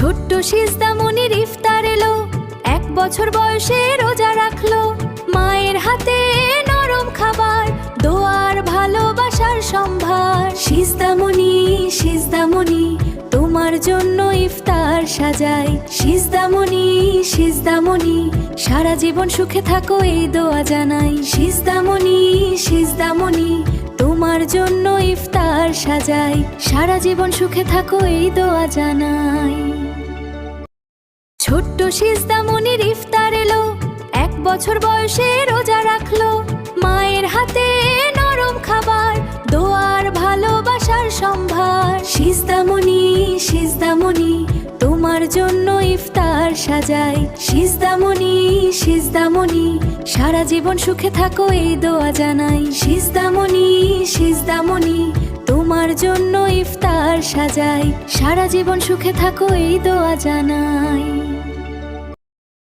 ছোট্ট সিজদামণির ইফতার এলো, 1 বছর বয়সে রোজা রাখলো। মায়ের হাতে নরম খাবার, দোয়ার ভালোবাসার সম্ভার। সিজদামণি সিজদামণি তোমার জন্য ইফতার সাজাই। সিজদামণি সিজদামণি সারা জীবন সুখে থাকো এই দোয়া জানাই। সিজদামণি সিজদামণি তোমার জন্য ইফতার সাজাই। সারা জীবন সুখে থাকো এই দোয়া জানাই। ছোট্ট সিজদামণির ইফতার এলো, 1 বছর বয়সে রোজা রাখলো। মায়ের হাতে নরম খাবার, দোয়ার ভালোবাসার সম্ভার। সিজদামণি সিজদামণি তোমার জন্য ইফতার সাজাই। সিজদামণি সিজদামণি সারা জীবন সুখে থাকো এই দোয়া জানাই। সিজদামণি সিজদামণি তোমার জন্য ইফতার সাজাই। সারা জীবন সুখে থাকো এই দোয়া জানাই।